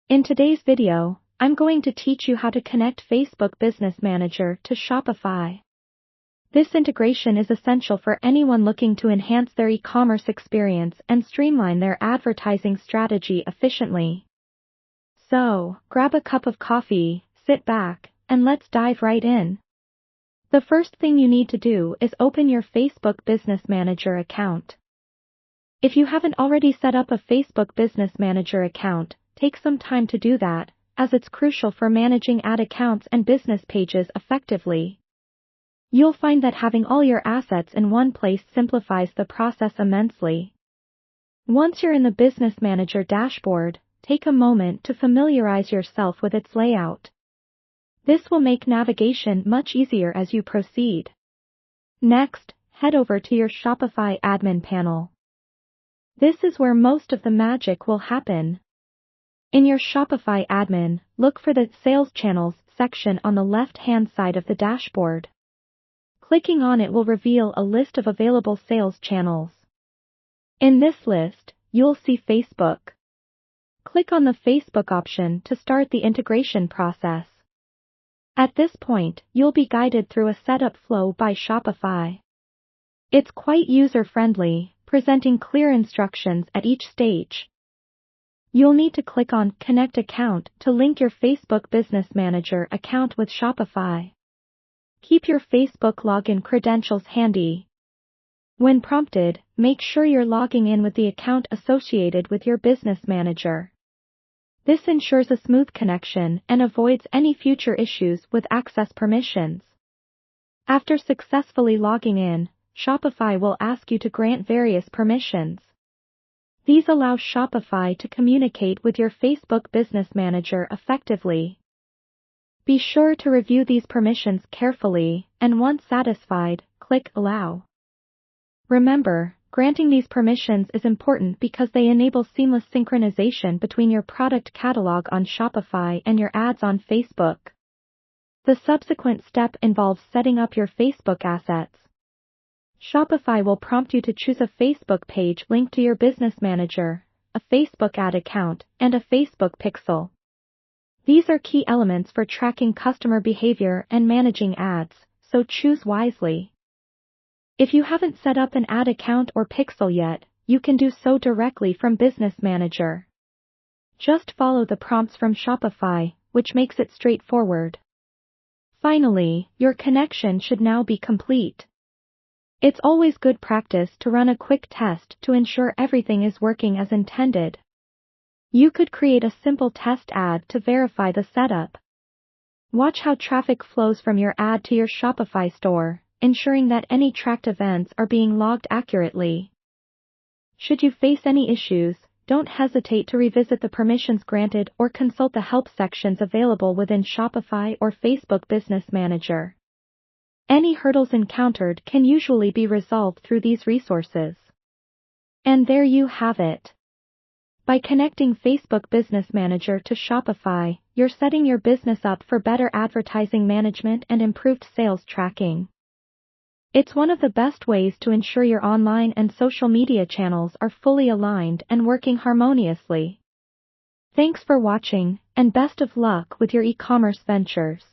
In today's video, I'm going to teach you how to connect Facebook Business Manager to Shopify. This integration is essential for anyone looking to enhance their e-commerce experience and streamline their advertising strategy efficiently. So, grab a cup of coffee, sit back, and let's dive right in. The first thing you need to do is open your Facebook Business Manager account. If you haven't already set up a Facebook Business Manager account, take some time to do that, as it's crucial for managing ad accounts and business pages effectively. You'll find that having all your assets in one place simplifies the process immensely. Once you're in the Business Manager dashboard, take a moment to familiarize yourself with its layout. This will make navigation much easier as you proceed. Next, head over to your Shopify admin panel. This is where most of the magic will happen. In your Shopify admin, look for the Sales Channels section on the left-hand side of the dashboard. Clicking on it will reveal a list of available sales channels. In this list, you'll see Facebook. Click on the Facebook option to start the integration process. At this point, you'll be guided through a setup flow by Shopify. It's quite user-friendly, presenting clear instructions at each stage. You'll need to click on Connect Account to link your Facebook Business Manager account with Shopify. Keep your Facebook login credentials handy. When prompted, make sure you're logging in with the account associated with your business manager. This ensures a smooth connection and avoids any future issues with access permissions. After successfully logging in, Shopify will ask you to grant various permissions. These allow Shopify to communicate with your Facebook Business Manager effectively. Be sure to review these permissions carefully, and once satisfied, click Allow. Remember, granting these permissions is important because they enable seamless synchronization between your product catalog on Shopify and your ads on Facebook. The subsequent step involves setting up your Facebook assets. Shopify will prompt you to choose a Facebook page linked to your business manager, a Facebook ad account, and a Facebook pixel. These are key elements for tracking customer behavior and managing ads, so choose wisely. If you haven't set up an ad account or pixel yet, you can do so directly from Business Manager. Just follow the prompts from Shopify, which makes it straightforward. Finally, your connection should now be complete. It's always good practice to run a quick test to ensure everything is working as intended. You could create a simple test ad to verify the setup. Watch how traffic flows from your ad to your Shopify store, ensuring that any tracked events are being logged accurately. Should you face any issues, don't hesitate to revisit the permissions granted or consult the help sections available within Shopify or Facebook Business Manager. Any hurdles encountered can usually be resolved through these resources. And there you have it. By connecting Facebook Business Manager to Shopify, you're setting your business up for better advertising management and improved sales tracking. It's one of the best ways to ensure your online and social media channels are fully aligned and working harmoniously. Thanks for watching, and best of luck with your e-commerce ventures.